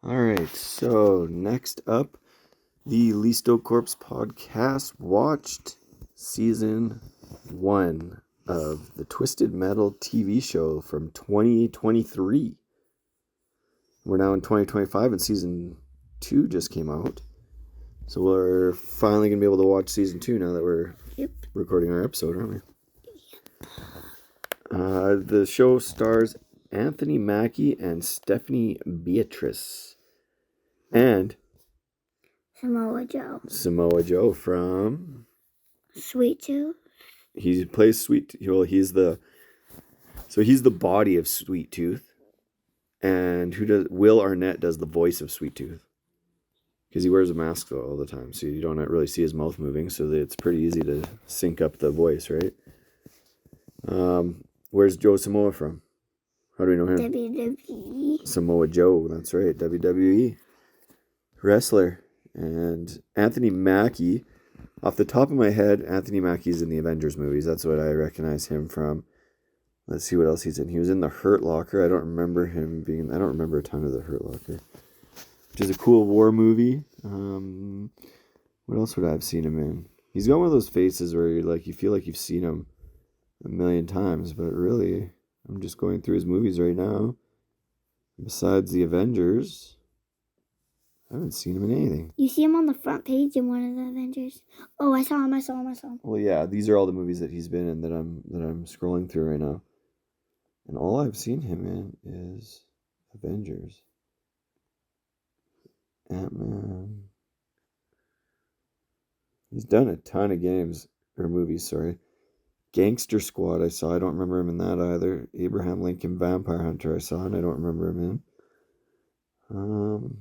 All right, so next up, the ListoCorps Podcast watched season 1 of the Twisted Metal TV show from 2023. We're now in 2025 and season 2 just came out. So we're finally going to be able to watch season 2 now that we're recording our episode, aren't we? The show stars Anthony Mackie and Stephanie Beatrice. And Samoa Joe from Sweet Tooth. He plays Sweet. Well, he's the body of Sweet Tooth, and Will Arnett does the voice of Sweet Tooth, because he wears a mask all the time, so you don't really see his mouth moving. So it's pretty easy to sync up the voice, right? Where's Joe Samoa from? How do we know him? WWE. Samoa Joe, that's right, WWE wrestler. And Anthony Mackie, off the top of my head, Anthony Mackie's in the Avengers movies. That's what I recognize him from. Let's see what else he's in. He was in The Hurt Locker. I don't remember a ton of The Hurt Locker, which is a cool war movie. What else would I have seen him in? He's got one of those faces where you feel like you've seen him a million times, but really, I'm just going through his movies right now. Besides the Avengers, I haven't seen him in anything. You see him on the front page in one of the Avengers. Oh, I saw him. Well, yeah, these are all the movies that he's been in that I'm scrolling through right now. And all I've seen him in is Avengers. Ant-Man. He's done a ton of movies, sorry. Gangster Squad I saw. I don't remember him in that either. Abraham Lincoln Vampire Hunter I saw, and I don't remember him in.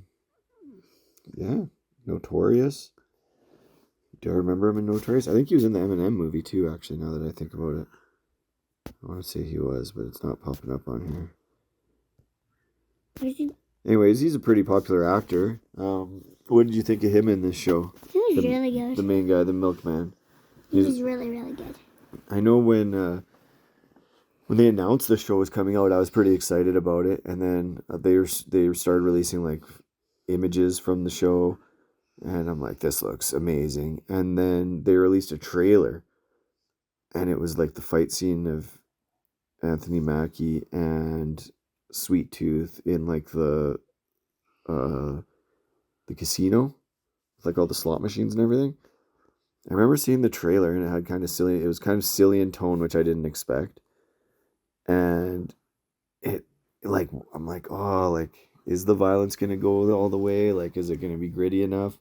Yeah, Notorious. Do I remember him in Notorious? I think he was in the Eminem movie too, actually, now that I think about it. I want to say he was, but it's not popping up on here. Anyways, he's a pretty popular actor. What did you think of him in this show? He was really good. The main guy, the milkman. He was really, really good. I know when they announced the show was coming out, I was pretty excited about it, and then they started releasing like images from the show, and I'm like, this looks amazing. And then they released a trailer, and it was like the fight scene of Anthony Mackie and Sweet Tooth in like the casino, with like all the slot machines and everything. I remember seeing the trailer, and it was kind of silly in tone, which I didn't expect. And I'm like, oh, like, is the violence going to go all the way? Like, is it going to be gritty enough?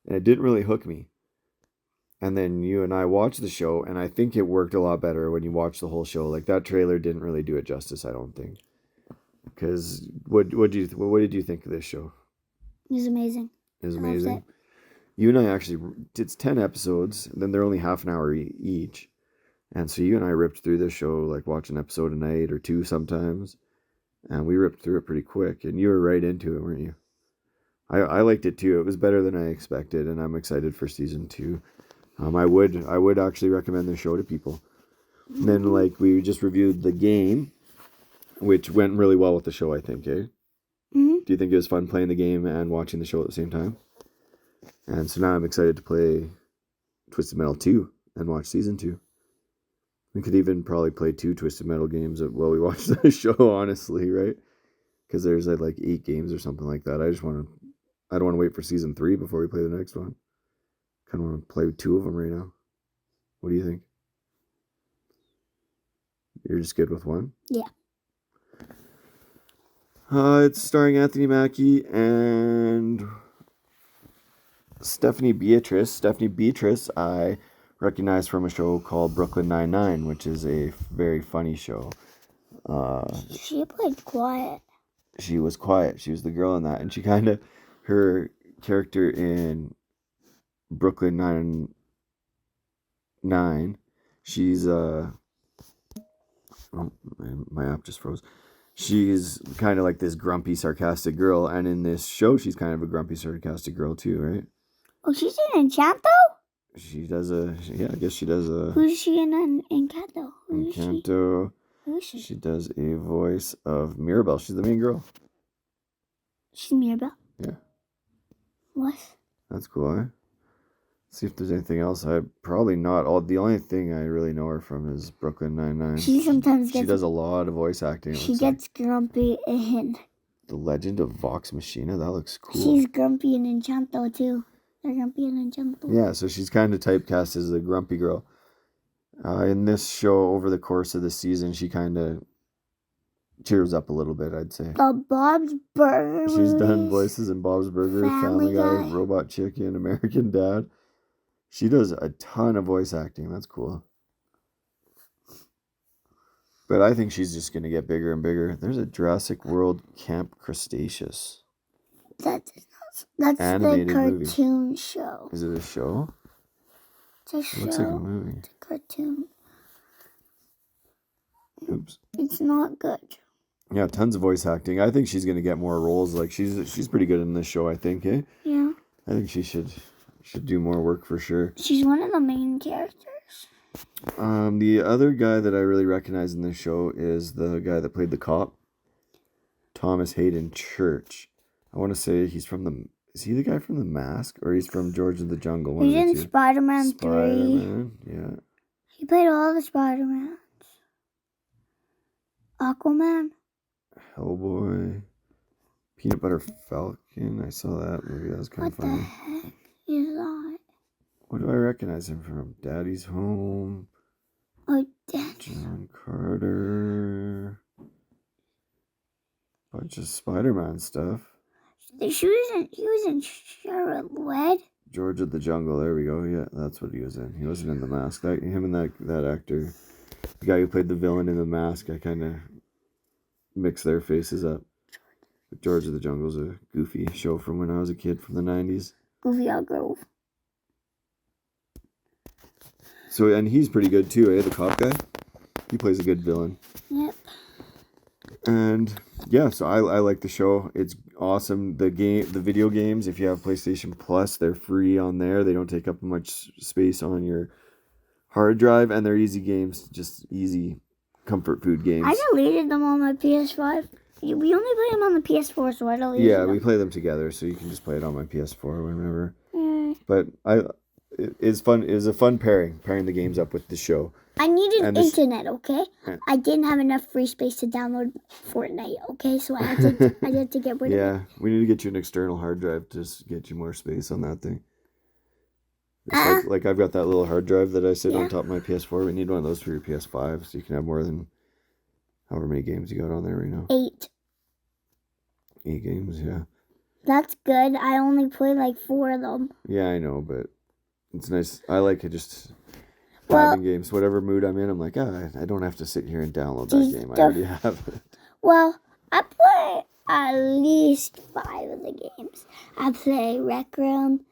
And it didn't really hook me. And then you and I watched the show, and I think it worked a lot better when you watch the whole show. Like, that trailer didn't really do it justice, I don't think. Because what did you think of this show? It was amazing. It was amazing. You and I actually, it's 10 episodes, and then they're only half an hour each. And so you and I ripped through this show, like watch an episode a night or two sometimes. And we ripped through it pretty quick. And you were right into it, weren't you? I liked it too. It was better than I expected, and I'm excited for season 2. I would actually recommend the show to people. And then, like, we just reviewed the game, which went really well with the show, I think, eh? Mm-hmm. Do you think it was fun playing the game and watching the show at the same time? And so now I'm excited to play Twisted Metal 2 and watch season 2. We could even probably play 2 Twisted Metal games while we watch the show, honestly, right? Because there's like 8 games or something like that. I don't want to wait for season 3 before we play the next one. Kind of want to play 2 of them right now. What do you think? You're just good with 1? Yeah. It's starring Anthony Mackie and Stephanie Beatrice. Stephanie Beatrice, I recognize from a show called Brooklyn Nine-Nine, which is a very funny show. She played quiet. She was quiet. She was the girl in that. And she her character in Brooklyn Nine-Nine, she's, oh, my app just froze. She's kind of like this grumpy, sarcastic girl. And in this show, she's kind of a grumpy, sarcastic girl too, right? Oh, she's in Encanto? She does I guess she does a... Who's she in Encanto? Encanto. Who is she? She does a voice of Mirabelle. She's the main girl. She's Mirabelle. Yeah. What? That's cool, eh? See if there's anything else. I probably not. The only thing I really know her from is Brooklyn Nine-Nine. She sometimes She does a lot of voice acting. She gets grumpy in The Legend of Vox Machina. That looks cool. She's grumpy in Enchanto too. They're grumpy in Enchanto. Yeah, so she's kind of typecast as a grumpy girl. In this show, over the course of the season, she kind of cheers up a little bit, I'd say. The Bob's Burger. She's done voices in Bob's Burger, Family Guy, Guy, Robot Chicken, American Dad. She does a ton of voice acting. That's cool. But I think she's just going to get bigger and bigger. There's a Jurassic World Camp Cretaceous. That's animated the cartoon movie. Show. Is it a show? It's a show. It looks like a movie. It's a cartoon. Oops. It's not good. Yeah, tons of voice acting. I think she's going to get more roles. Like she's pretty good in this show, I think, eh? Yeah. I think she should do more work for sure. She's one of the main characters. The other guy that I really recognize in this show is the guy that played the cop, Thomas Hayden Church. I want to say is he the guy from The Mask, or he's from George of the Jungle? He's in Spider-Man 3. Spider-Man, yeah. He played all the Spider-Mans. Aquaman. Hellboy. Peanut Butter Falcon. I saw that movie. That was kind of funny. What the heck is that? What do I recognize him from? Daddy's Home. Oh, Daddy. John Carter. Bunch of Spider-Man stuff. He was in Charlotte. George of the Jungle. There we go. Yeah, that's what he was in. He wasn't in The Mask. Him and that actor, the guy who played the villain in The Mask, I kind of mix their faces up. But George of the Jungle's a goofy show from when I was a kid from the 90s. Goofy Old Grove. So, and he's pretty good too, eh? The cop guy. He plays a good villain. Yep. And yeah, so I like the show. It's awesome. The video games, if you have PlayStation Plus, they're free on there. They don't take up much space on your hard drive, and they're easy games, just easy comfort food games. I deleted them on my PS5. We only play them on the PS4, so I deleted them. Yeah, we play them together, so you can just play it on my PS4 whenever. Mm. But it's fun. It was a fun pairing the games up with the show. I needed internet, okay? I didn't have enough free space to download Fortnite, okay? So I had to get rid of it. Yeah, we need to get you an external hard drive to just get you more space on that thing. Like I've got that little hard drive that I sit on top of my PS4. We need one of those for your PS5 so you can have more than however many games you got on there right now. 8. 8 games, yeah. That's good. I only play like 4 of them. Yeah, I know, but it's nice. I like it just having games. Whatever mood I'm in, I'm like, I don't have to sit here and download that game. I already have it. Well, I play at least 5 of the games. I play Rec Room,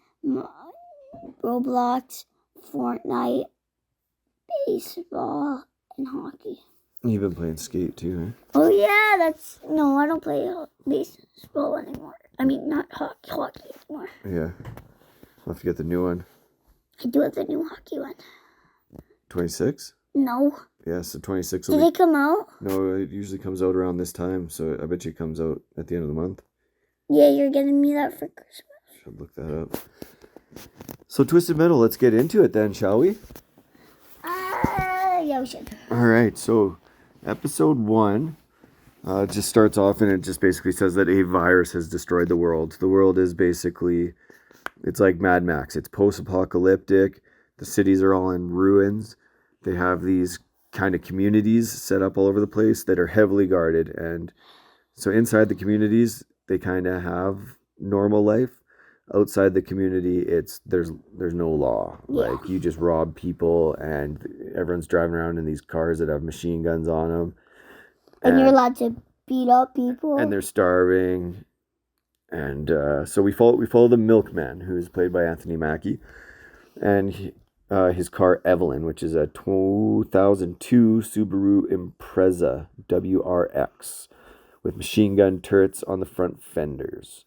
Roblox, Fortnite, baseball, and hockey. You've been playing skate too, eh? Oh yeah, no, I don't play baseball anymore. I mean, not hockey anymore. Yeah, I'll have to get the new one. I do have the new hockey one. 26? No. Yeah, so 26 Did it come out? No, it usually comes out around this time, so I bet you it comes out at the end of the month. Yeah, you're getting me that for Christmas. Should look that up. So Twisted Metal, let's get into it then, shall we? Yeah, we should. All right, so episode 1 just starts off and it just basically says that a virus has destroyed the world. The world is basically, it's like Mad Max. It's post-apocalyptic. The cities are all in ruins. They have these kind of communities set up all over the place that are heavily guarded. And so inside the communities, they kind of have normal life. Outside the community, there's no law. Yeah. Like you just rob people, and everyone's driving around in these cars that have machine guns on them. And you're allowed to beat up people. And they're starving. And so we follow the milkman, who's played by Anthony Mackie, and his car Evelyn, which is a 2002 Subaru Impreza WRX with machine gun turrets on the front fenders.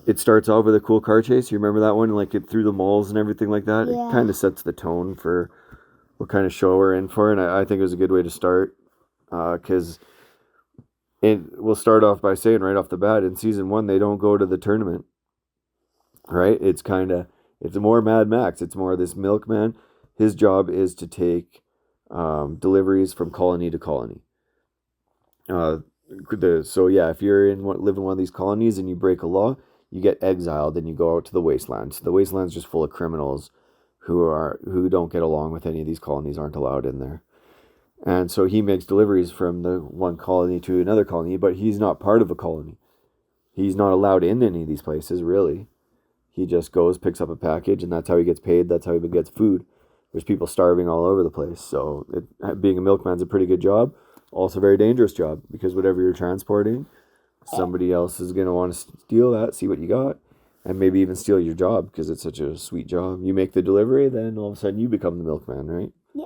It starts off with a cool car chase. You remember that one? Like it through the malls and everything like that. Yeah. It kind of sets the tone for what kind of show we're in for, and I think it was a good way to start because we'll start off by saying right off the bat, in season 1, they don't go to the tournament, right? It's more Mad Max. It's more this milkman. His job is to take deliveries from colony to colony. If you're live in one of these colonies and you break a law, you get exiled and you go out to the wastelands. The wasteland's just full of criminals who don't get along with any of these colonies, aren't allowed in there. And so he makes deliveries from the one colony to another colony, but he's not part of a colony. He's not allowed in any of these places, really. He just goes, picks up a package, and that's how he gets paid. That's how he gets food. There's people starving all over the place. So being a milkman's a pretty good job. Also a very dangerous job, because whatever you're transporting, somebody else is going to want to steal that, see what you got, and maybe even steal your job, because it's such a sweet job. You make the delivery, then all of a sudden you become the milkman, right? Yeah.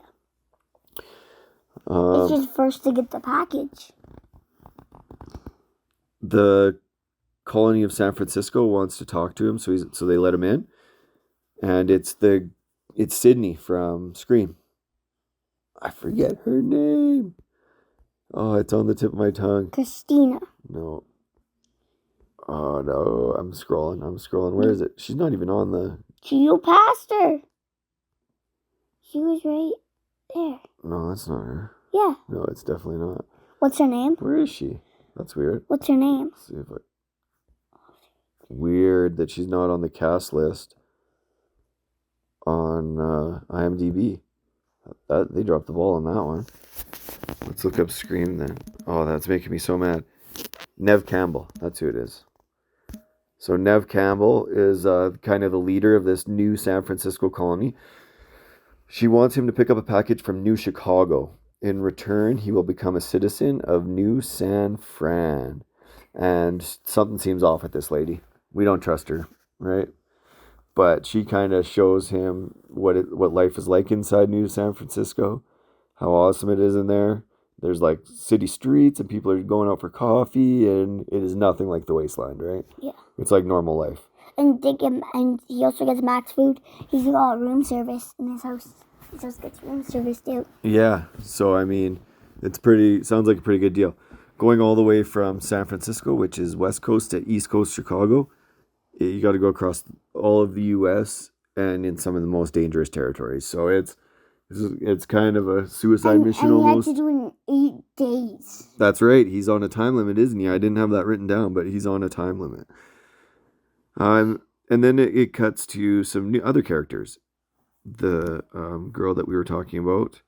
It's just first to get the package. The colony of San Francisco wants to talk to him, so they let him in, and it's Sydney from Scream. I forget her name. Oh, it's on the tip of my tongue. Christina. No. Oh no, I'm scrolling. Where is it? She's not even on the. You passed her. She was right there. No, that's not her. Yeah. No, it's definitely not. What's her name? Where is she? That's weird. What's her name? Let's see if weird that she's not on the cast list on IMDb. They dropped the ball on that one. Let's look up Scream then. Oh, that's making me so mad. Nev Campbell. That's who it is. So Nev Campbell is kind of the leader of this new San Francisco colony. She wants him to pick up a package from New Chicago. In return, he will become a citizen of New San Fran. And something seems off with this lady. We don't trust her, right? But she kind of shows him what life is like inside New San Francisco, how awesome it is in there. There's like city streets and people are going out for coffee, and it is nothing like the wasteland, right? Yeah. It's like normal life. And he also gets max food. He's got room service in his house. His house gets room service too. Yeah. So I mean, sounds like a pretty good deal. Going all the way from San Francisco, which is West Coast, to East Coast Chicago, you got to go across all of the U.S. and in some of the most dangerous territories. So it's kind of a suicide mission almost. And he had to do it in 8 days. That's right. He's on a time limit, isn't he? I didn't have that written down, but he's on a time limit. And then it cuts to some new other characters. The girl that we were talking about.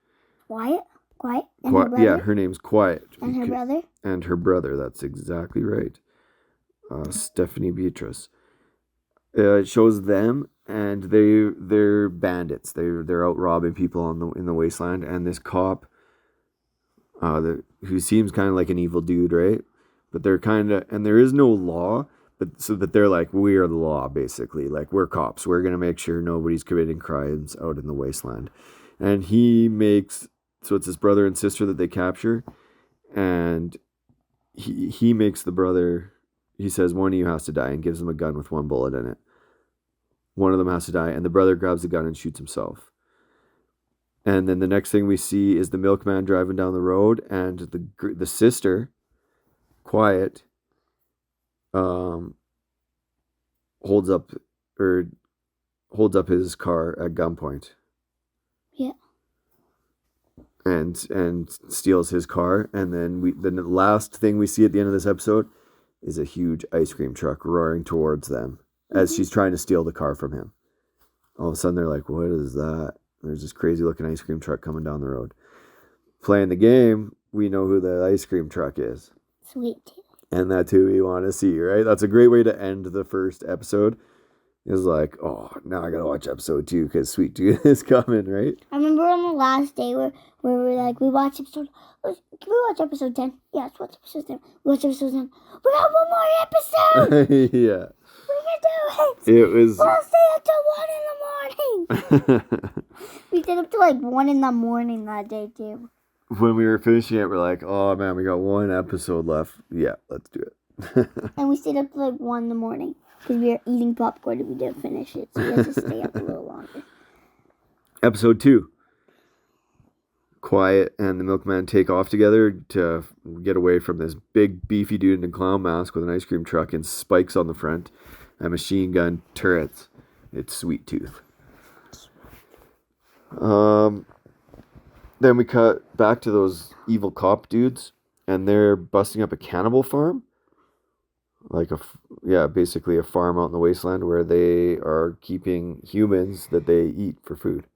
Quiet? And her brother? Yeah, her name's Quiet. And her brother? And her brother, that's exactly right. Stephanie Beatrice. It shows them, and they're bandits. They're out robbing people in the wasteland, and this cop, who seems kind of like an evil dude, right? But they're and there is no law, but so that they're like, we are the law, basically. Like, we're cops. We're gonna make sure nobody's committing crimes out in the wasteland. And so it's his brother and sister that they capture, and he makes the brother. He says one of you has to die and gives them a gun with one bullet in it. One of them has to die, and the brother grabs the gun and shoots himself. And then the next thing we see is the milkman driving down the road, and the sister, Quiet, holds up his car at gunpoint. Yeah. And steals his car, and then the last thing we see at the end of this episode is a huge ice cream truck roaring towards them as she's trying to steal the car from him. All of a sudden, they're like, what is that? There's this crazy-looking ice cream truck coming down the road. Playing the game, we know who the ice cream truck is. Sweet. And that's who we want to see, right? That's a great way to end the first episode. Is like, oh, now I gotta watch episode 2 because Sweet Tooth is coming, right? I remember on the last day where we were like, we watched episode. Can we watch episode 10? Yeah, let's watch episode 10. We watch episode 10. We got one more episode. Yeah. We can do it. It was. We'll stay up till 1 in the morning. We stayed up till like 1 in the morning that day too. When we were finishing it, we're like, oh man, we got one episode left. Yeah, let's do it. And we stayed up till like 1 in the morning. Because we were eating popcorn and we didn't finish it. So we had to stay up a little longer. Episode 2. Quiet and the milkman take off together to get away from this big beefy dude in a clown mask with an ice cream truck and spikes on the front and machine gun turrets. It's Sweet Tooth. Then we cut back to those evil cop dudes, and they're busting up a cannibal farm. Basically a farm out in the wasteland where they are keeping humans that they eat for food.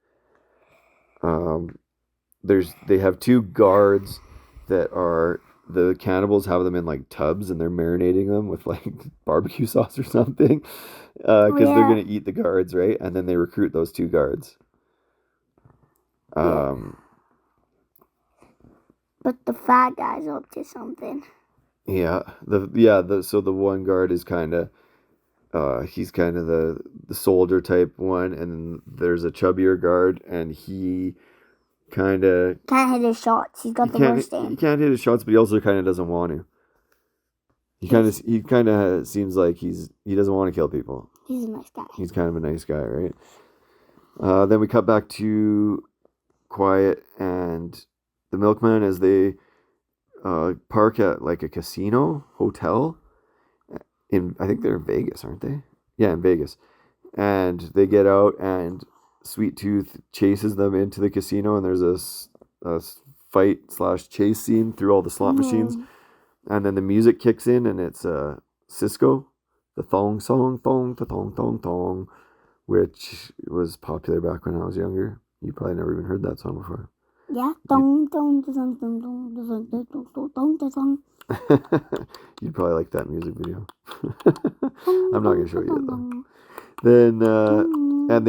They have two guards that are the cannibals have them in like tubs and they're marinating them with like barbecue sauce or something because they're gonna eat the guards, right? And then they recruit those two guards. But the fat guy's up to something. So the one guard is kind of he's kind of the soldier type one, and then there's a chubbier guard, and he kind of can't hit his shots. He's got the worst aim. He can't hit his shots, but he also kind of doesn't want to. He kind of seems like he doesn't want to kill people. He's a nice guy. He's kind of a nice guy, right? Then we cut back to Quiet and the milkman as they park at like a casino hotel I think they're in Vegas, aren't they? Yeah, in Vegas. And they get out and Sweet Tooth chases them into the casino, and there's a fight/chase scene through all the slot machines. And then the music kicks in, and it's Cisco, the thong song, thong, thong, thong, thong, which was popular back when I was younger. You probably never even heard that song before. Yeah. Thong, thong, thong, thong, thong, thong, thong, thong, thong. You'd probably like that music video. I'm not gonna show you it though. Then and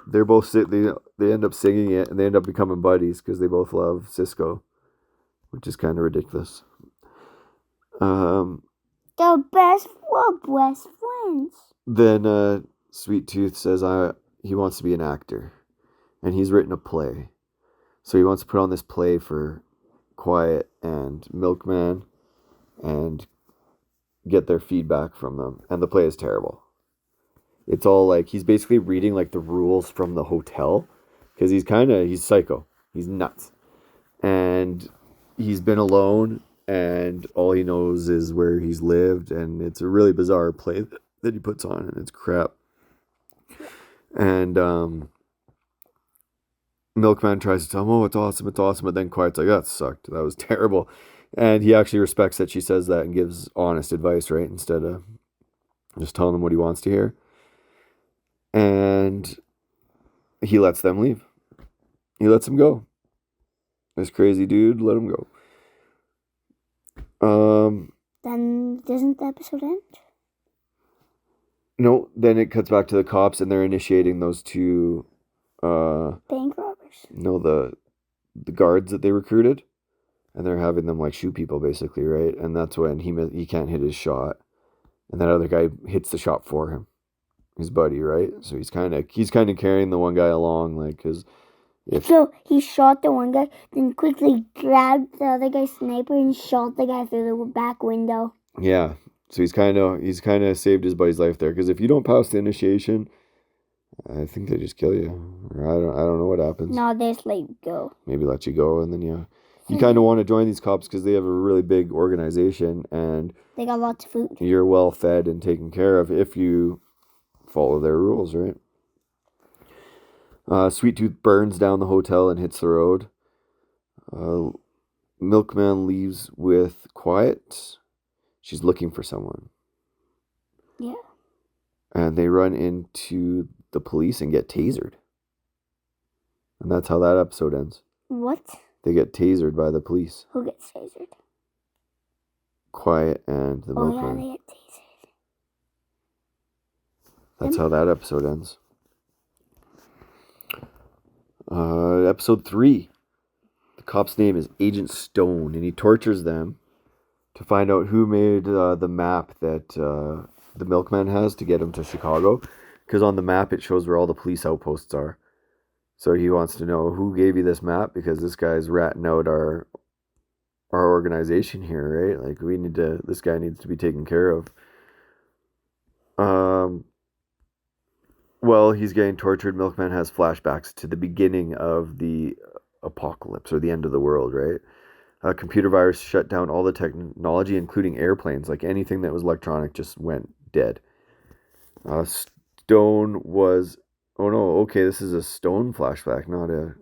they're both they end up singing it, and they end up becoming buddies because they both love Cisco, which is kind of ridiculous. The best friends. Then Sweet Tooth says he wants to be an actor, and he's written a play, so he wants to put on this play for Quiet and Milkman and get their feedback from them. And the play is terrible. It's all like he's basically reading like the rules from the hotel because he's psycho. He's nuts. And he's been alone and all he knows is where he's lived, and it's a really bizarre play that he puts on, and it's crap. And Milkman tries to tell him, "Oh, it's awesome, but then Quiet's like, that sucked. That was terrible." And he actually respects that she says that and gives honest advice, right? Instead of just telling him what he wants to hear. And he lets them leave. He lets them go. This crazy dude let him go. Then doesn't the episode end? No, then it cuts back to the cops, and they're initiating those two bank robbers. No, the guards that they recruited, and they're having them like shoot people basically, right? And that's when he can't hit his shot, and that other guy hits the shot for him, his buddy, right? So he's kind of carrying the one guy along, like So he shot the one guy, then quickly grabbed the other guy's sniper and shot the guy through the back window. Yeah, so he's kind of saved his buddy's life there, because if you don't pass the initiation, I think they just kill you. Or I don't know what happens. No, they just let you go. Maybe let you go, and then you kind of want to join these cops because they have a really big organization, and they got lots of food. You're well fed and taken care of if you follow their rules, right? Sweet Tooth burns down the hotel and hits the road. Milkman leaves with Quiet. She's looking for someone. Yeah. And they run into the police and get tasered. And that's how that episode ends. What? They get tasered by the police. Who gets tasered? Quiet and the milkman. Oh, yeah, they get tasered. That's how that episode ends. Episode 3. The cop's name is Agent Stone, and he tortures them to find out who made the map that the milkman has to get him to Chicago. Because on the map it shows where all the police outposts are. So he wants to know who gave you this map, because this guy's ratting out our organization here, right? Like this guy needs to be taken care of. Well, he's getting tortured. Milkman has flashbacks to the beginning of the apocalypse or the end of the world, right? A computer virus shut down all the technology, including airplanes. Like anything that was electronic just went dead. Stone was... Oh no, okay, this is a Stone flashback, not a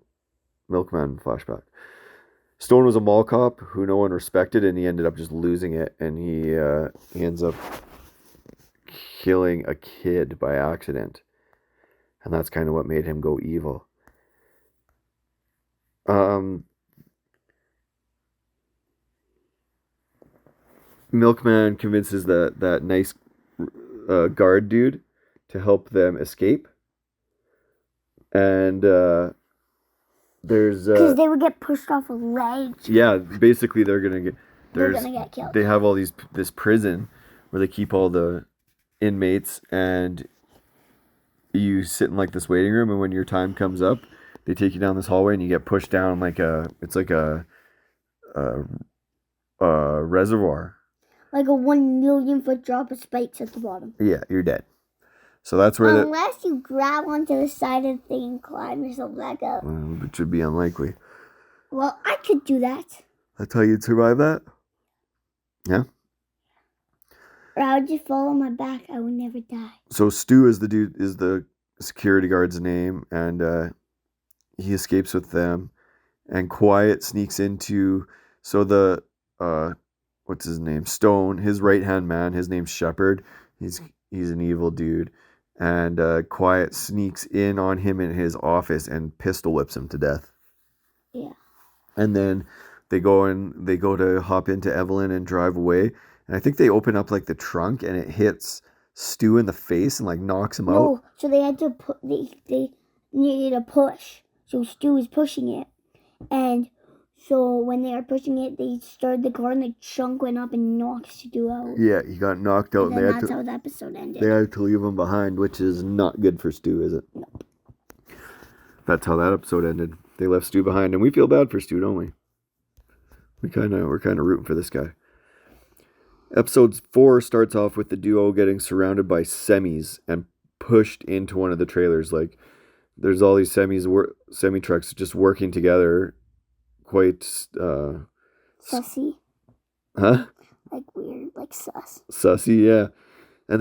Milkman flashback. Stone was a mall cop who no one respected, and he ended up just losing it, and he ends up killing a kid by accident. And that's kind of what made him go evil. Milkman convinces that nice guard dude to help them escape. And there's... Because they would get pushed off a ledge. Yeah, basically they're gonna get killed. They have all this prison where they keep all the inmates, and you sit in like this waiting room, and when your time comes up, they take you down this hallway, and you get pushed down like a reservoir. Like a 1 million foot drop of spikes at the bottom. Yeah, you're dead. So that's where unless you grab onto the side of the thing and climb yourself back up. Which would be unlikely. Well, I could do that. That's how you'd survive that? Yeah. Or I would just fall on my back. I would never die. So Stu is the security guard's name, and he escapes with them. And Quiet sneaks into... So the... what's his name? Stone, his right-hand man, his name's Shepard. He's an evil dude. And Quiet sneaks in on him in his office and pistol whips him to death. Yeah. And then they go to hop into Evelyn and drive away. And I think they open up like the trunk, and it hits Stu in the face and like knocks him out. No, so they had to they needed a push. So Stu was pushing it. And so when they were pushing it, they started the car and the trunk went up and knocked Stu out. Yeah, he got knocked out. And then that's how the episode ended. They had to leave him behind, which is not good for Stu, is it? Nope. That's how that episode ended. They left Stu behind, and we feel bad for Stu, don't we? We're kind of rooting for this guy. Episode 4 starts off with the duo getting surrounded by semis and pushed into one of the trailers. Like, there's all these semi trucks just working together. Quite sussy. Huh? Like weird, like sus. Sussy, yeah. And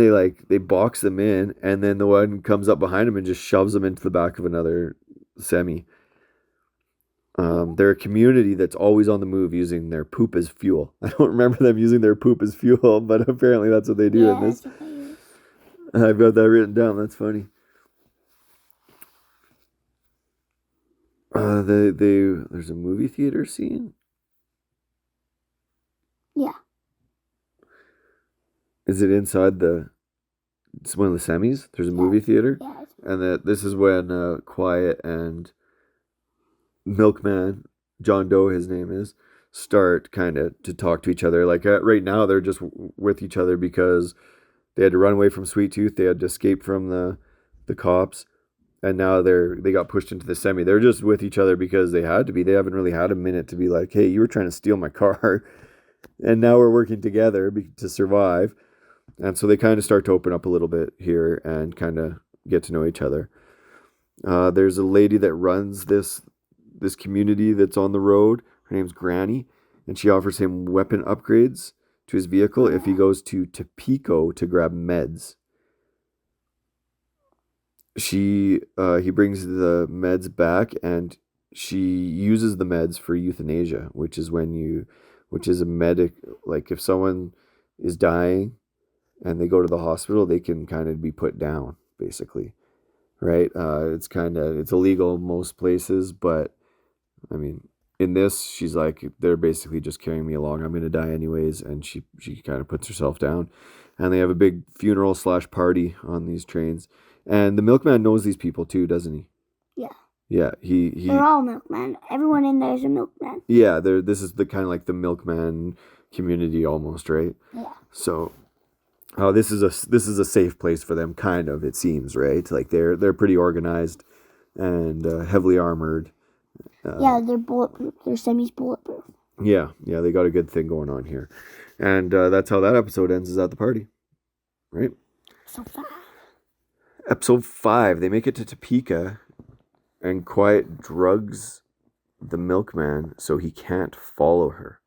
they box them in, and then the one comes up behind him and just shoves them into the back of another semi. They're a community that's always on the move, using their poop as fuel. I don't remember them using their poop as fuel, but apparently that's what they do in this. I've got that written down. That's funny. There's a movie theater scene. Yeah. Is it inside it's one of the semis? There's a movie theater? Yeah. And this is when Quiet and Milkman, John Doe his name is, start kind of to talk to each other. Like right now they're just with each other because they had to run away from Sweet Tooth. They had to escape from the cops. And now they got pushed into the semi. They're just with each other because they had to be. They haven't really had a minute to be like, hey, you were trying to steal my car. And now we're working together to survive. And so they kind of start to open up a little bit here and kind of get to know each other. There's a lady that runs this community that's on the road. Her name's Granny. And she offers him weapon upgrades to his vehicle if he goes to Topeka to grab meds. He brings the meds back, and she uses the meds for euthanasia, which is a medic, like if someone is dying and they go to the hospital, they can kind of be put down, basically, right? It's illegal in most places, but I mean, in this, she's like, they're basically just carrying me along. I'm going to die anyways. And she kind of puts herself down, and they have a big funeral / party on these trains. And the milkman knows these people too, doesn't he? Yeah. Yeah, they're all milkmen. Everyone in there is a milkman. Yeah, this is the kind of like the milkman community almost, right? Yeah. So, this is a safe place for them, kind of, it seems, right? Like they're pretty organized and heavily armored. Yeah, they're bulletproof. Their semi's bulletproof. Yeah, they got a good thing going on here, and that's how that episode ends. Is at the party, right? So fast. Episode 5, they make it to Topeka, and Quiet drugs the milkman so he can't follow her.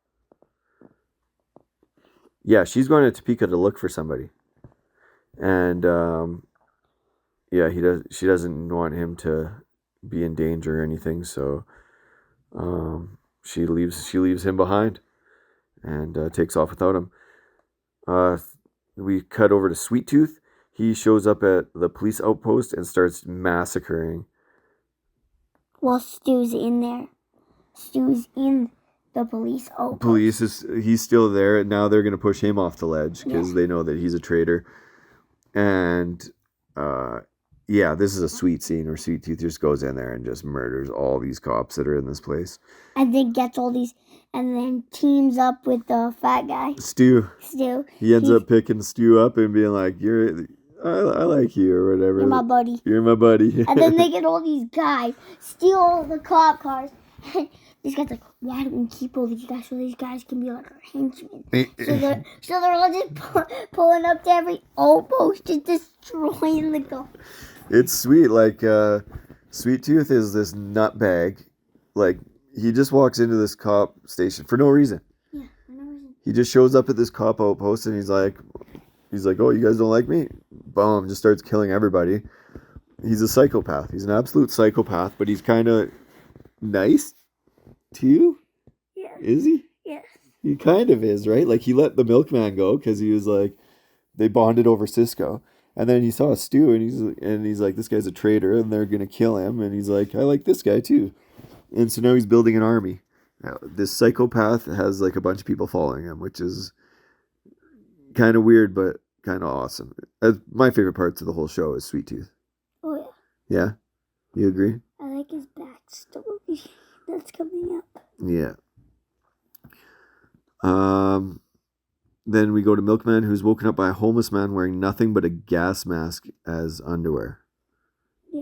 Yeah, she's going to Topeka to look for somebody. And yeah, she doesn't want him to be in danger or anything, so she leaves him behind and takes off without him. We cut over to Sweet Tooth. He shows up at the police outpost and starts massacring. Well, Stu's in there. Stu's in the police outpost. He's still there, and now they're going to push him off the ledge because they know that he's a traitor. And yeah, this is a sweet scene where Sweet Tooth just goes in there and just murders all these cops that are in this place. And then gets all these, and then teams up with the fat guy. Stu. He ends up picking Stu up and being like, I like you or whatever. You're my buddy. You're my buddy. And then they get all these guys, steal all the cop cars. And this guy's like, why don't we keep all these guys so these guys can be like our henchmen? so they're all just pulling up to every outpost, just destroying the car. It's sweet. Like, Sweet Tooth is this nutbag. Like, he just walks into this cop station for no reason. Yeah, for no reason. He just shows up at this cop outpost and he's like, oh, you guys don't like me? Boom, just starts killing everybody. He's a psychopath. He's an absolute psychopath, but he's kind of nice too. Yeah. Is he? Yes. He kind of is, right? Like, he let the milkman go because he was like, they bonded over Cisco. And then he saw Stu and he's like, this guy's a traitor and they're going to kill him. And he's like, I like this guy too. And so now he's building an army. Now, this psychopath has like a bunch of people following him, which is kind of weird, but kind of awesome. My favorite parts of the whole show is Sweet Tooth. Oh, yeah. Yeah? You agree? I like his backstory that's coming up. Yeah. Then we go to Milkman, who's woken up by a homeless man wearing nothing but a gas mask as underwear. Yeah.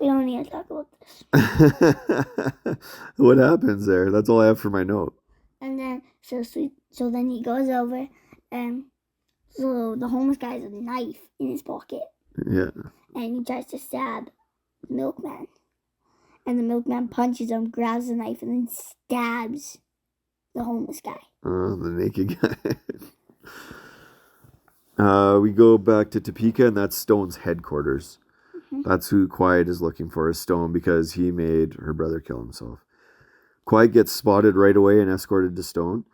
We don't need to talk about this. What happens there? That's all I have for my note. And then, so then he goes over, and so the homeless guy has a knife in his pocket. Yeah. And he tries to stab the milkman. And the milkman punches him, grabs the knife, and then stabs the homeless guy. Oh, the naked guy. We go back to Topeka, and that's Stone's headquarters. Mm-hmm. That's who Quiet is looking for, is Stone, because he made her brother kill himself. Quiet gets spotted right away and escorted to Stone.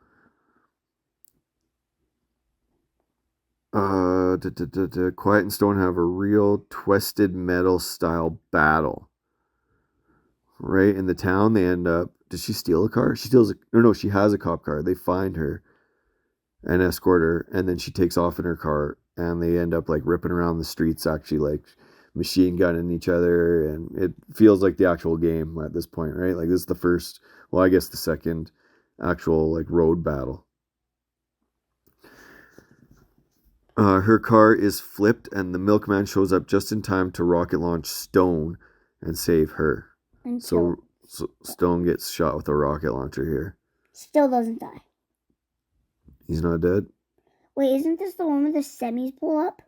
Quiet and Stone have a real Twisted Metal style battle. Right in the town, they end up. Does she steal a car? She steals no, she has a cop car. They find her and escort her, and then she takes off in her car, and they end up like ripping around the streets, actually like machine gunning each other, and it feels like the actual game at this point, right? Like, this is the first, well, I guess the second actual like road battle. Her car is flipped, and the milkman shows up just in time to rocket launch Stone and save her. And so Stone gets shot with a rocket launcher here. Still doesn't die. He's not dead? Wait, isn't this the one where the semis pull up?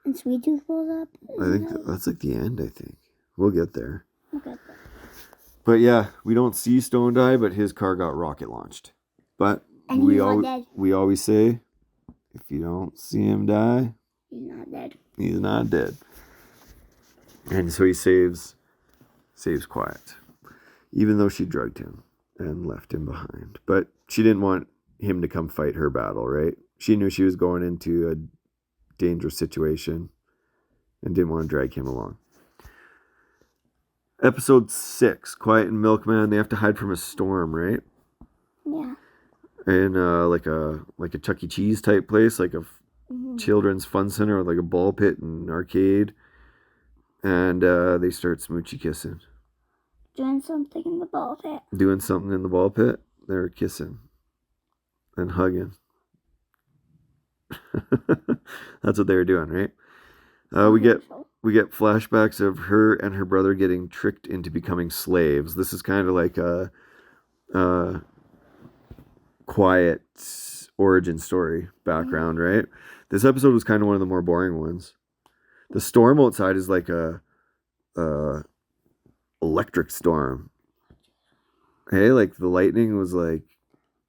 And Sweet Tooth pulls up? I think that's like the end, I think. We'll get there. We'll get there. But yeah, we don't see Stone die, but his car got rocket launched. But we always say, if you don't see him die, he's not dead. He's not dead. And so he saves Quiet, even though she drugged him and left him behind. But she didn't want him to come fight her battle, right? She knew she was going into a dangerous situation and didn't want to drag him along. Episode 6, Quiet and Milkman, they have to hide from a storm, right? Yeah. In like a Chuck E. Cheese type place, like a children's fun center, or like a ball pit and arcade. And they start smoochy kissing. Doing something in the ball pit. They're kissing and hugging. That's what they were doing, right? We get flashbacks of her and her brother getting tricked into becoming slaves. This is kind of like a Quiet origin story background, right? This episode was kind of one of the more boring ones. The storm outside is like a electric storm. Hey, like the lightning was like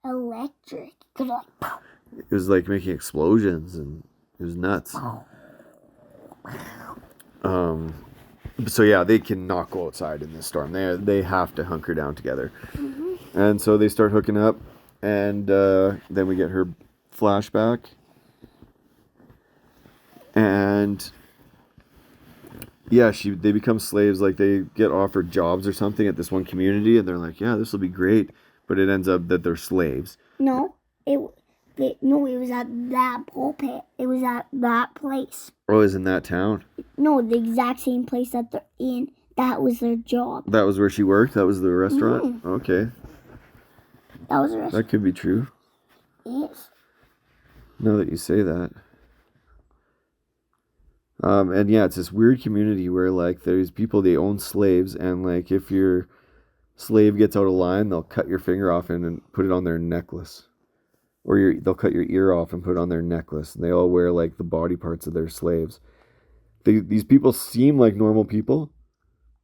electric. Could like, it was like making explosions, and it was nuts. So yeah, they cannot go outside in this storm. They have to hunker down together, and so they start hooking up, and then we get her flashback, and yeah, they become slaves. Like they get offered jobs or something at this one community, and they're like, yeah, this will be great, but it ends up that they're slaves. no, it was at that pulpit. It was at that place. Oh, is in that town? No, the exact same place that they're in. That was their job. That was where she worked? That was the restaurant? Mm-hmm. Okay. That was the restaurant. That could be true. Yes. Now that you say that. And yeah, it's this weird community where like there's people, they own slaves, and like if your slave gets out of line, they'll cut your finger off and put it on their necklace. Or they'll cut your ear off and put it on their necklace. And they all wear like the body parts of their slaves. These people seem like normal people,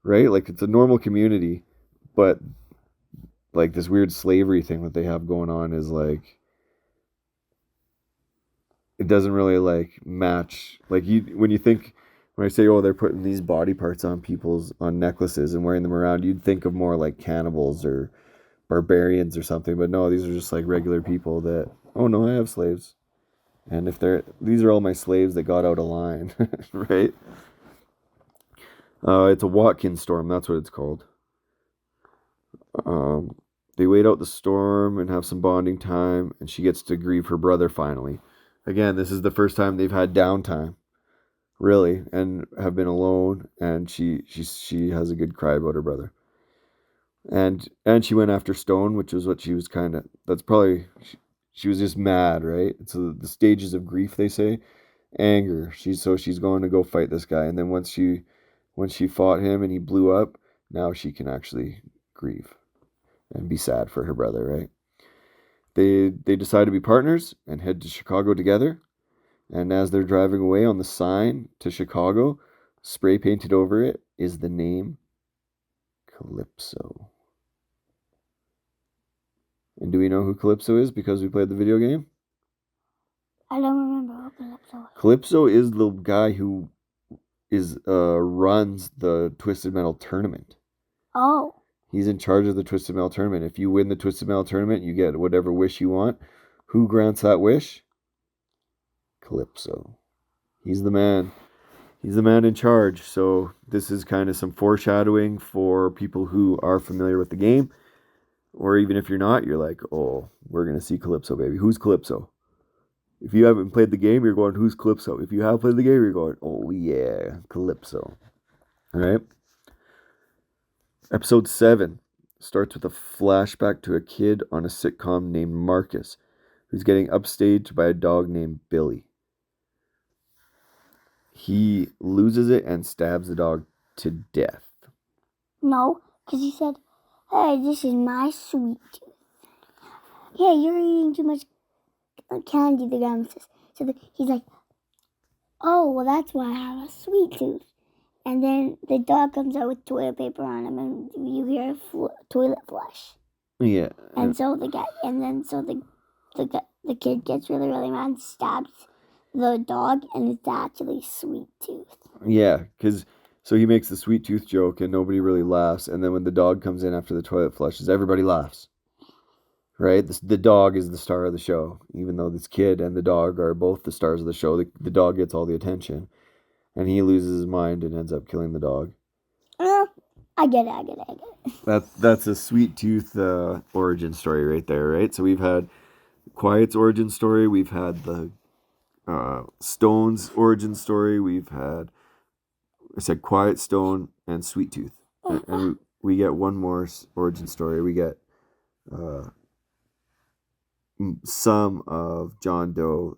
right? Like it's a normal community, but like this weird slavery thing that they have going on is like it doesn't really like match. Like when I say, oh, they're putting these body parts on on necklaces and wearing them around, you'd think of more like cannibals or barbarians or something. But no, these are just like regular people that, oh no, I have slaves. And these are all my slaves that got out of line, right? It's a walk-in storm. That's what it's called. They wait out the storm and have some bonding time, and she gets to grieve her brother finally. Again, this is the first time they've had downtime, really, and have been alone. And she has a good cry about her brother. And she went after Stone, which is what she was kind of. That's probably she was just mad, right? So the stages of grief, they say, anger. She's going to go fight this guy, and then once she fought him and he blew up, now she can actually grieve and be sad for her brother, right? They decide to be partners and head to Chicago together. And as they're driving away, on the sign to Chicago, spray painted over it, is the name Calypso. And do we know who Calypso is because we played the video game? I don't remember who Calypso is. Calypso is the guy who runs the Twisted Metal tournament. Oh. He's in charge of the Twisted Metal tournament. If you win the Twisted Metal tournament, you get whatever wish you want. Who grants that wish? Calypso. He's the man. He's the man in charge. So this is kind of some foreshadowing for people who are familiar with the game. Or even if you're not, you're like, oh, we're going to see Calypso, baby. Who's Calypso? If you haven't played the game, you're going, who's Calypso? If you have played the game, you're going, oh yeah, Calypso. All right? Episode 7 starts with a flashback to a kid on a sitcom named Marcus, who's getting upstaged by a dog named Billy. He loses it and stabs the dog to death. No, because he said, hey, this is my sweet tooth. Hey, you're eating too much candy, the guy says. So he's like, oh, well, that's why I have a sweet tooth. And then the dog comes out with toilet paper on him, and you hear a toilet flush. Yeah. And so the kid gets really, really mad and stabs the dog, and it's actually Sweet Tooth. Yeah, because so he makes the Sweet Tooth joke, and nobody really laughs. And then when the dog comes in after the toilet flushes, everybody laughs. Right? The dog is the star of the show, even though this kid and the dog are both the stars of the show. The dog gets all the attention. And he loses his mind and ends up killing the dog. I get it. That's a Sweet Tooth origin story right there, right? So we've had Quiet's origin story. We've had the Stone's origin story. We've had, I said, Quiet, Stone, and Sweet Tooth. And we get one more origin story. We get some of John Doe,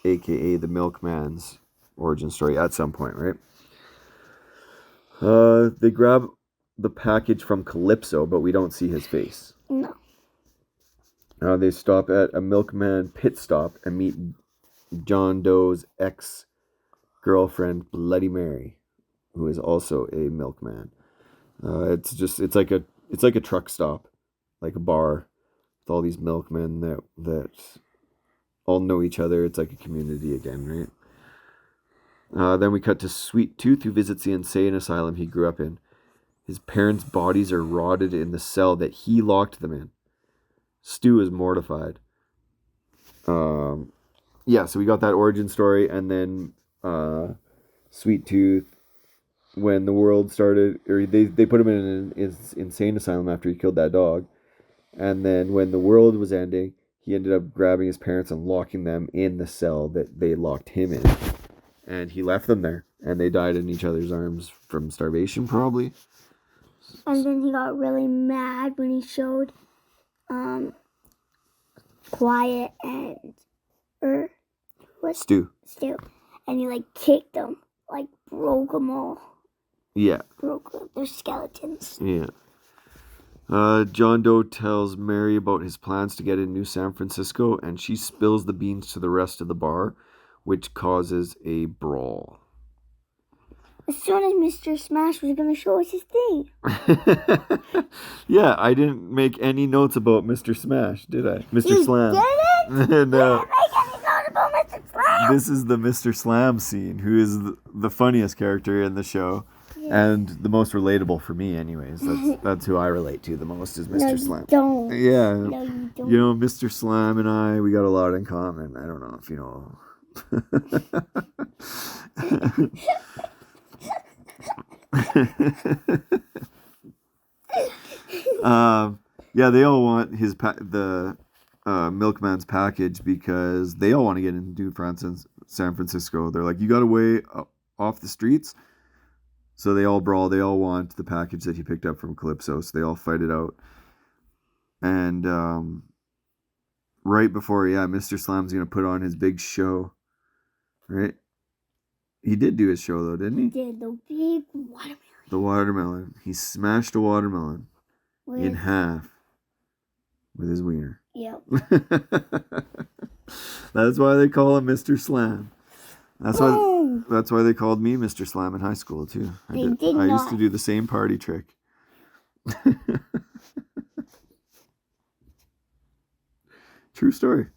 a.k.a. the Milkman's origin story at some point, right? They grab the package from Calypso, but we don't see his face. No. They stop at a milkman pit stop and meet John Doe's ex-girlfriend, Bloody Mary, who is also a milkman. It's like a truck stop, like a bar with all these milkmen that all know each other. It's like a community again, right? Then we cut to Sweet Tooth, who visits the insane asylum he grew up in. His parents' bodies are rotted in the cell that he locked them in. Stu is mortified. So we got that origin story, and then Sweet Tooth, when the world started, or they put him in an insane asylum after he killed that dog. And then when the world was ending, he ended up grabbing his parents and locking them in the cell that they locked him in. And he left them there. And they died in each other's arms from starvation, probably. And then he got really mad when he showed Quiet and Stu. And he kicked them, broke them all. Yeah. Broke their skeletons. Yeah. John Doe tells Mary about his plans to get in New San Francisco, and she spills the beans to the rest of the bar, which causes a brawl. As soon as Mr. Smash was going to show us his thing. Yeah, I didn't make any notes about Mr. Smash, did I? Mr. Slam. You didn't? No. You didn't make any notes about Mr. Slam? This is the Mr. Slam scene, who is the funniest character in the show. And the most relatable for me, anyways. That's who I relate to the most, is Mr. Slam. Don't. Yeah. No, you don't. You know, Mr. Slam and I, we got a lot in common. I don't know if you know. Yeah, they all want the milkman's package because they all want to get into San Francisco. They're like, you got away off the streets. So they all brawl. They all want the package that he picked up from Calypso. So they all fight it out. And right before, Mr. Slam's going to put on his big show. Right? He did do his show, though, didn't he? He did. The big watermelon. The watermelon. He smashed a watermelon in half with his wiener. Yep. That's why they call him Mr. Slam. That's why they called me Mr. Slam in high school, too. I used to do the same party trick. True story.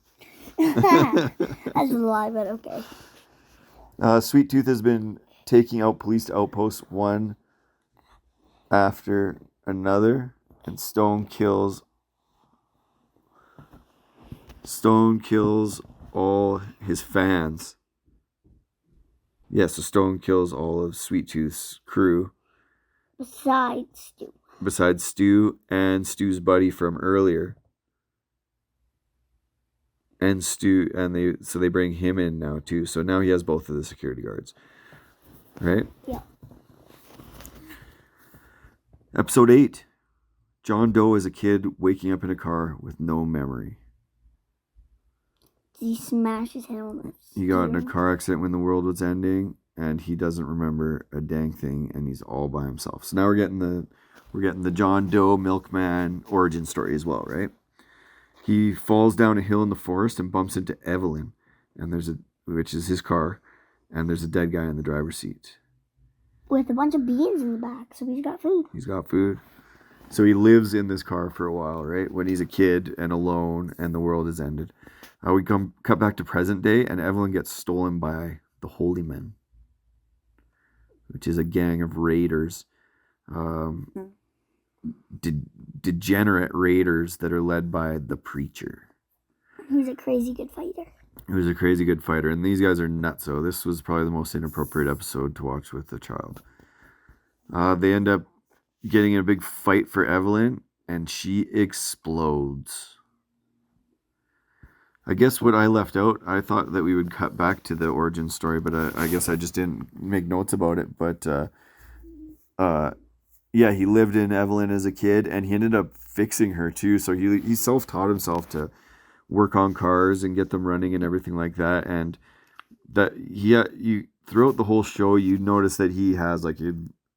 That's a lie, but okay. Sweet Tooth has been taking out police outposts one after another, and Stone kills all his fans. So Stone kills all of Sweet Tooth's crew. Besides Stu and Stu's buddy from earlier. And they bring him in now too. So now he has both of the security guards. Right? Yeah. Episode 8. John Doe is a kid waking up in a car with no memory. He smashed his head on the He got in a car accident when the world was ending, and he doesn't remember a dang thing, and he's all by himself. So now we're getting the John Doe milkman origin story as well, right? He falls down a hill in the forest and bumps into Evelyn, which is his car, and there's a dead guy in the driver's seat. With a bunch of beans in the back, so he's got food. So he lives in this car for a while, right? When he's a kid and alone and the world has ended. We cut back to present day, and Evelyn gets stolen by the Holy Men, which is a gang of raiders. Degenerate raiders that are led by the preacher. He's a crazy good fighter. And these guys are nuts. So this was probably the most inappropriate episode to watch with a child. They end up getting in a big fight for Evelyn, and she explodes. I guess what I left out, I thought that we would cut back to the origin story, but I guess I just didn't make notes about it. But he lived in Evelyn as a kid, and he ended up fixing her too. So he self-taught himself to work on cars and get them running and everything like that. And that you throughout the whole show, you notice that he has like a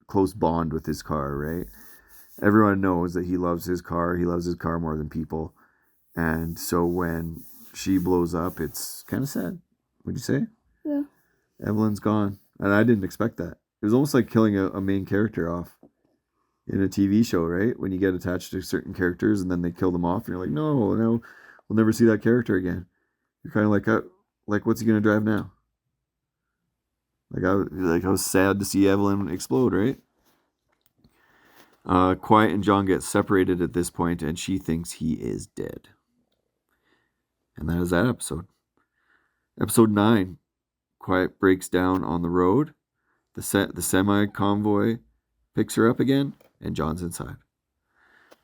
close bond with his car, right? Everyone knows that he loves his car. He loves his car more than people. And so when she blows up, it's kind of sad. Would you say? Yeah. Evelyn's gone. And I didn't expect that. It was almost like killing a main character off. in a TV show, right? When you get attached to certain characters and then they kill them off, and you're like, no, we'll never see that character again. You're kind of like, what's he gonna drive now? I was sad to see Evelyn explode, right? Quiet and John get separated at this point, and she thinks he is dead. And that is that episode. Episode 9. Quiet breaks down on the road. The semi-convoy picks her up again, and John's inside.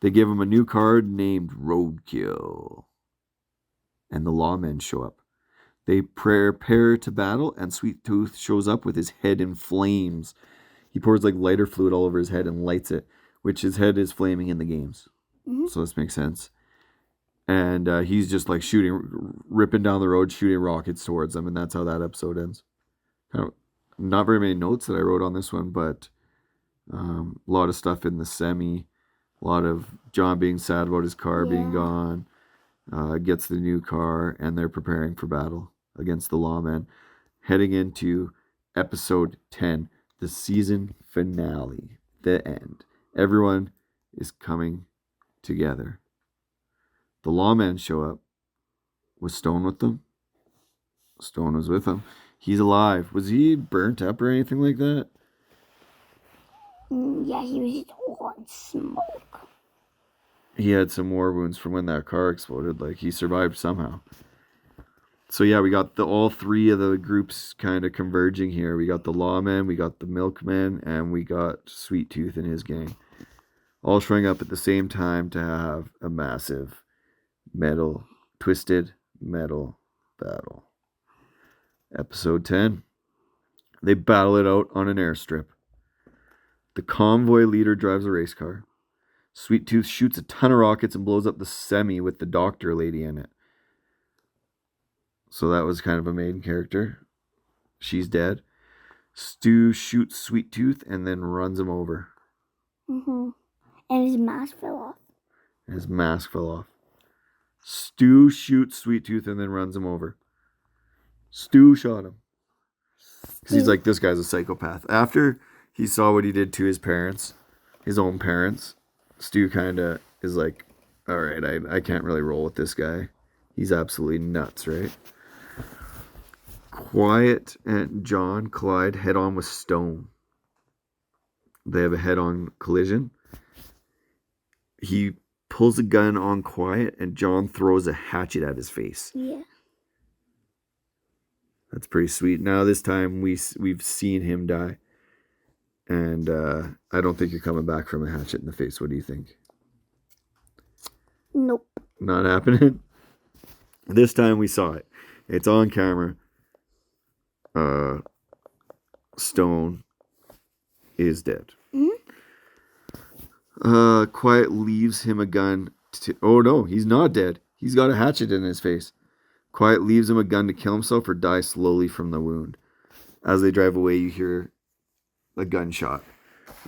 They give him a new card named Roadkill. And the lawmen show up. They prepare to battle, and Sweet Tooth shows up with his head in flames. He pours like lighter fluid all over his head and lights it, which his head is flaming in the games. Mm-hmm. So this makes sense. And he's just like ripping down the road, shooting rockets towards them, and that's how that episode ends. Kind of not very many notes that I wrote on this one, but a lot of stuff in the semi, a lot of John being sad about his car being gone, gets the new car, and they're preparing for battle against the lawmen, heading into episode 10, the season finale, the end. Everyone is coming together. The lawmen show up. Was Stone with them? Stone was with them. He's alive. Was he burnt up or anything like that? Yeah, he was just on smoke. He had some war wounds from when that car exploded. Like, he survived somehow. So yeah, we got all three of the groups kind of converging here. We got the lawmen, we got the milkmen, and we got Sweet Tooth and his gang. All showing up at the same time to have a massive twisted metal battle. Episode 10. They battle it out on an airstrip. The convoy leader drives a race car. Sweet Tooth shoots a ton of rockets and blows up the semi with the doctor lady in it. So that was kind of a main character. She's dead. Stu shoots Sweet Tooth and then runs him over. Mm-hmm. And his mask fell off. Stu shoots Sweet Tooth and then runs him over. Stu shot him. Because he's like, this guy's a psychopath. After he saw what he did to his parents, his own parents, Stu kind of is like, all right, I can't really roll with this guy. He's absolutely nuts, right? Quiet and John collide head-on with Stone. They have a head-on collision. He pulls a gun on Quiet, and John throws a hatchet at his face. Yeah. That's pretty sweet. Now this time we've seen him die. And I don't think you're coming back from a hatchet in the face. What do you think? Nope. Not happening? This time we saw it. It's on camera. Stone is dead. Mm-hmm. Quiet leaves him a gun. Oh no, he's not dead. He's got a hatchet in his face. Quiet leaves him a gun to kill himself or die slowly from the wound. As they drive away, you hear a gunshot.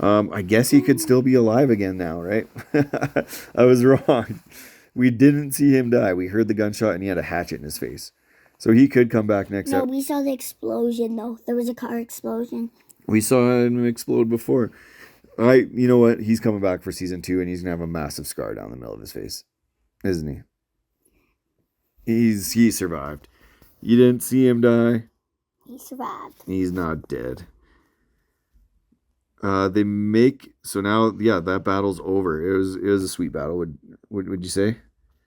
I guess he could still be alive again now, right? I was wrong. We didn't see him die. We heard the gunshot and he had a hatchet in his face. So he could come back next No, we saw the explosion though. There was a car explosion. We saw him explode before. You know what? He's coming back for season 2 and he's going to have a massive scar down the middle of his face. Isn't he? He survived. You didn't see him die. He survived. He's not dead. So now, yeah, that battle's over. It was a sweet battle. Would you say?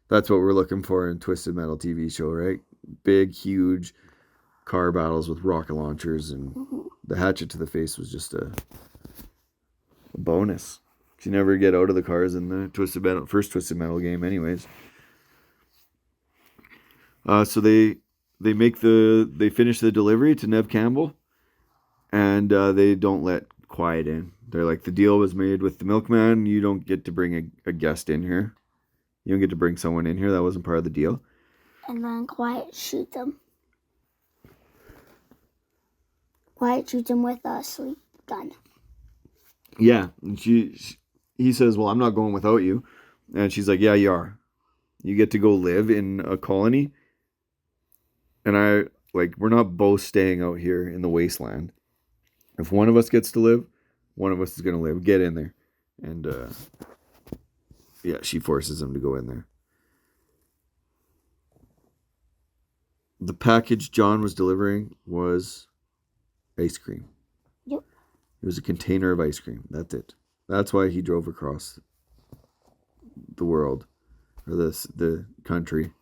That's what we're looking for in Twisted Metal TV show, right? Big, huge car battles with rocket launchers, and the hatchet to the face was just a bonus. You never get out of the cars in the first Twisted Metal game, anyways. So they finish the delivery to Nev Campbell, and they don't let Quiet in. They're like, the deal was made with the milkman. You don't get to bring a guest in here. You don't get to bring someone in here. That wasn't part of the deal. And then Quiet shoots him. Quiet shoots him with a sleep gun. Yeah, and he says, well, I'm not going without you. And she's like, yeah, you are. You get to go live in a colony. And we're not both staying out here in the wasteland. If one of us gets to live, one of us is going to live. Get in there. And yeah, she forces him to go in there. The package John was delivering was ice cream. Yep. It was a container of ice cream. That's it. That's why he drove across the world, or the country.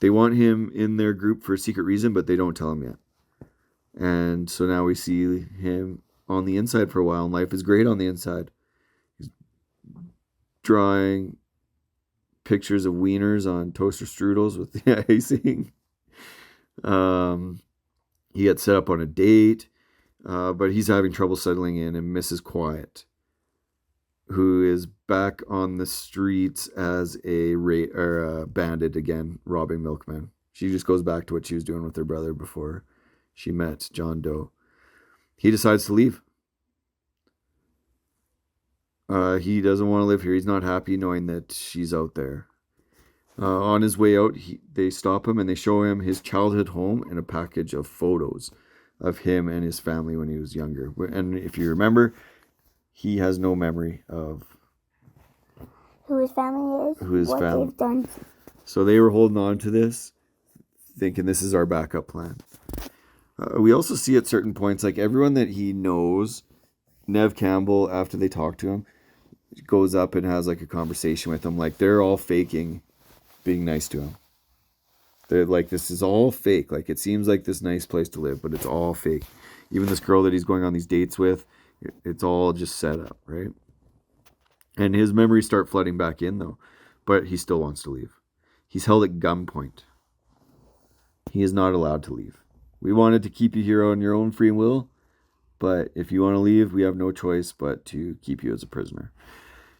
They want him in their group for a secret reason, but they don't tell him yet. And so now we see him on the inside for a while, and life is great on the inside. He's drawing pictures of wieners on toaster strudels with the icing. He gets set up on a date, but he's having trouble settling in, and Mrs. Quiet, who is back on the streets as a bandit again, robbing milkmen. She just goes back to what she was doing with her brother before she met John Doe. He decides to leave. He doesn't want to live here. He's not happy knowing that she's out there. On his way out, they stop him and they show him his childhood home and a package of photos of him and his family when he was younger. And if you remember, he has no memory of who his family is, what they've done. So they were holding on to this, thinking this is our backup plan. We also see at certain points, like everyone that he knows, Nev Campbell, after they talk to him, goes up and has like a conversation with him. Like they're all faking being nice to him. They're like, this is all fake. Like it seems like this nice place to live, but it's all fake. Even this girl that he's going on these dates with, it's all just set up, right? And his memories start flooding back in though, but he still wants to leave. He's held at gunpoint. He is not allowed to leave. We wanted to keep you here on your own free will, but if you want to leave, we have no choice but to keep you as a prisoner.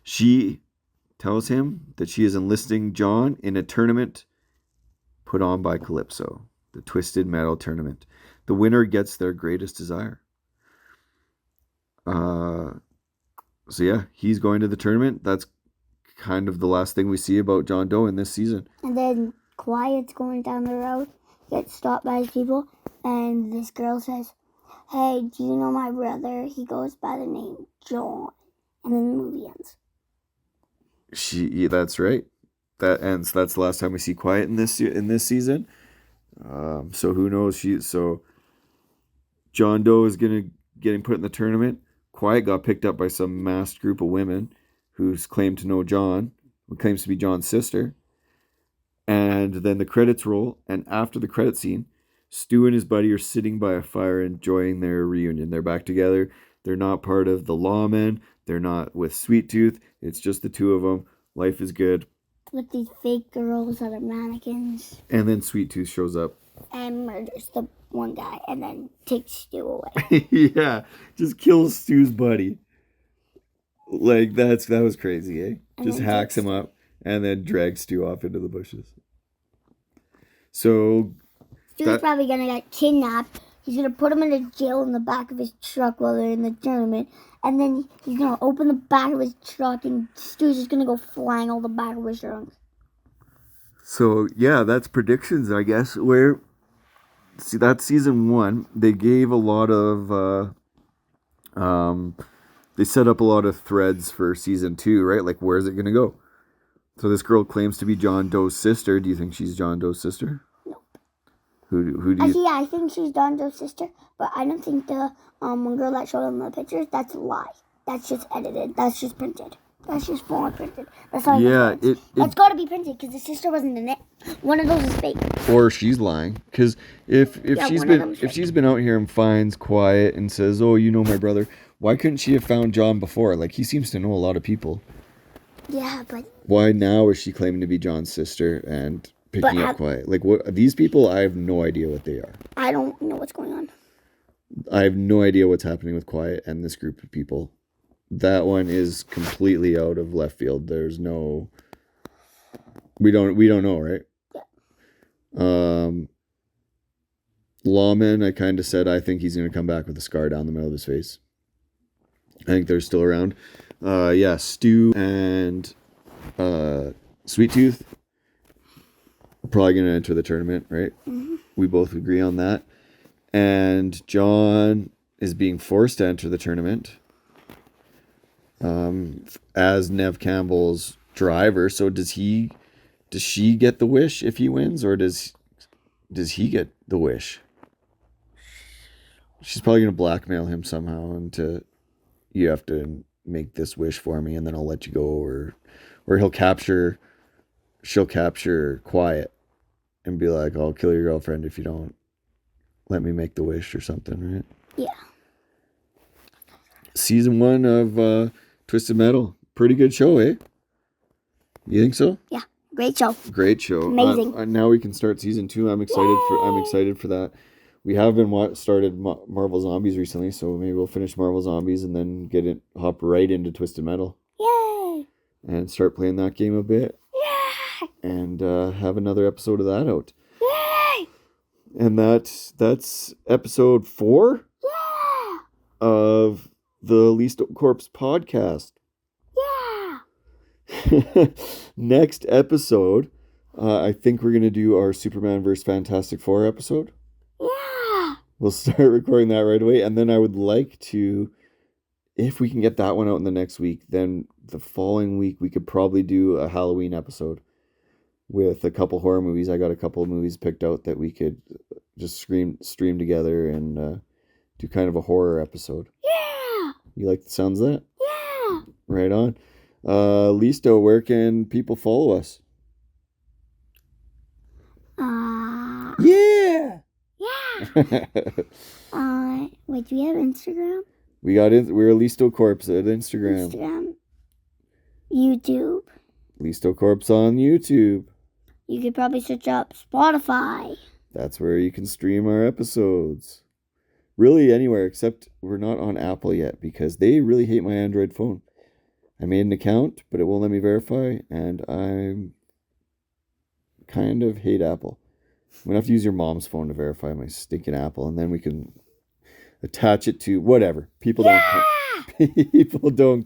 She tells him that she is enlisting John in a tournament put on by Calypso, the Twisted Metal tournament. The winner gets their greatest desire. So yeah, he's going to the tournament. That's kind of the last thing we see about John Doe in this season. And then Quiet's going down the road, gets stopped by his people, and this girl says, "Hey, do you know my brother? He goes by the name John." And then the movie ends. That's right. That ends. That's the last time we see Quiet in this season. So who knows? So John Doe is getting put in the tournament. Quiet got picked up by some masked group of women who's claimed to know John, who claims to be John's sister. And then the credits roll, and after the credit scene, Stu and his buddy are sitting by a fire enjoying their reunion. They're back together. They're not part of the lawmen. They're not with Sweet Tooth. It's just the two of them. Life is good. With these fake girls that are mannequins. And then Sweet Tooth shows up. And murders the one guy and then takes Stu away. Yeah, just kills Stu's buddy. Like, that was crazy, eh? And just hacks him up and then drags Stu off into the bushes. So Stu's probably going to get kidnapped. He's going to put him in a jail in the back of his truck while they're in the tournament. And then he's going to open the back of his truck and Stu's just going to go flying all the back of his truck. So, yeah, that's predictions, I guess. See, that's season 1. They gave a lot of... they set up a lot of threads for season 2, right? Like, where's it going to go? So this girl claims to be John Doe's sister. Do you think she's John Doe's sister? Nope. Who do you... Actually, yeah, I think she's John Doe's sister, but I don't think the one girl that showed him the pictures, that's a lie. That's just edited. That's just printed. That's just forward printed. That's not that's got to be printed because the sister wasn't in it. One of those is fake. Or she's lying, because if she's been out here and finds Quiet and says, "Oh, you know my brother," why couldn't she have found John before? Like, he seems to know a lot of people. Yeah, but why now is she claiming to be John's sister and picking up Quiet? Like, what these people? I have no idea what they are. I don't know what's going on. I have no idea what's happening with Quiet and this group of people. That one is completely out of left field. There's no... We don't know, right? Yeah. Lawman, I kind of said I think he's going to come back with a scar down the middle of his face. I think they're still around. Yeah, Stu and Sweet Tooth probably going to enter the tournament, right? Mm-hmm. We both agree on that. And John is being forced to enter the tournament. as Nev Campbell's driver. So does she get the wish if he wins, or does he get the wish? She's probably going to blackmail him somehow into, you have to make this wish for me and then I'll let you go, or she'll capture Quiet and be like, I'll kill your girlfriend if you don't let me make the wish or something, right? Yeah. Season 1 of Twisted Metal. Pretty good show, eh? You think so? Yeah. Great show. Great show. Amazing. Now we can start season 2. I'm excited for that. We have been started Marvel Zombies recently, so maybe we'll finish Marvel Zombies and then hop right into Twisted Metal. Yay! And start playing that game a bit. Yay! And have another episode of that out. Yay! And that's episode 4 of the ListoCorps Podcast. Yeah! Next episode, I think we're going to do our Superman vs. Fantastic Four episode. Yeah! We'll start recording that right away. And then I would like to, if we can get that one out in the next week, then the following week we could probably do a Halloween episode with a couple horror movies. I got a couple of movies picked out that we could just stream together and do kind of a horror episode. Yeah! You like the sounds of that? Yeah! Right on. Listo, where can people follow us? Yeah! Yeah! Wait, do we have Instagram? We're ListoCorps at Instagram. YouTube. ListoCorps on YouTube. You could probably search up Spotify. That's where you can stream our episodes. Really anywhere, except we're not on Apple yet because they really hate my Android phone. I made an account, but it won't let me verify, and I kind of hate Apple. I'm going to have to use your mom's phone to verify my stinking Apple, and then we can attach it to whatever. People don't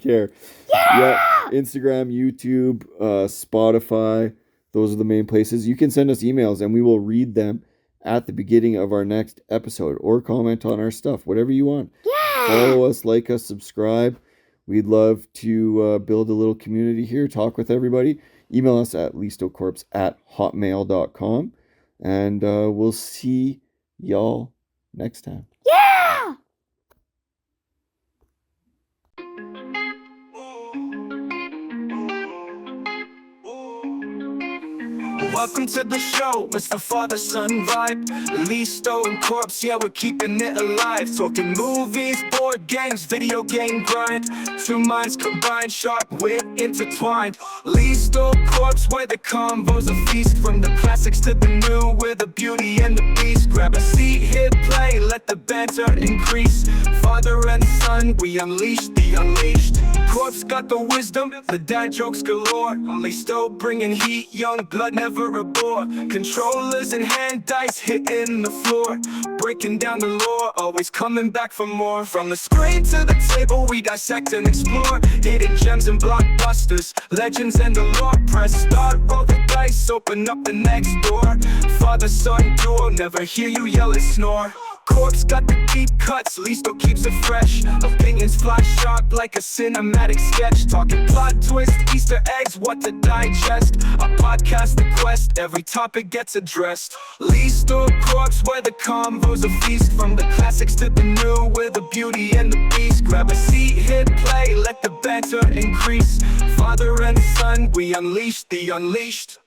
care. Yeah! Instagram, YouTube, Spotify, those are the main places. You can send us emails, and we will read them at the beginning of our next episode, or comment on our stuff, whatever you want. Yeah! Follow us, like us, subscribe. We'd love to build a little community here, talk with everybody. Email us at listocorps@hotmail.com. And we'll see y'all next time. Yeah! Welcome to the show, Mr. Father-Son vibe. Listo and Corpse, yeah, we're keeping it alive. Talking movies, board games, video game grind. Two minds combined, sharp wit intertwined. Listo Corpse, where the convo's a feast. From the classics to the new, with the beauty and the beast. Grab a seat, hit play, let the banter increase. Father and son, we unleash the unleashed. Corpse got the wisdom, the dad jokes galore. Listo bringing heat, young blood never a bore. Controllers and hand dice hitting the floor. Breaking down the lore, always coming back for more. From the screen to the table, we dissect and explore. Hidden gems and blockbusters, legends and the lore. Press start, roll the dice, open up the next door. Father-son duo, never hear you yell and snore. Corpse got the deep cuts, Listo keeps it fresh. Opinions fly sharp like a cinematic sketch. Talking plot twist, Easter eggs, what to digest. A podcast, the quest, every topic gets addressed. Listo Corpse, where the convo's a feast. From the classics to the new, with the beauty and the beast. Grab a seat, hit play, let the banter increase. Father and son, we unleash the unleashed.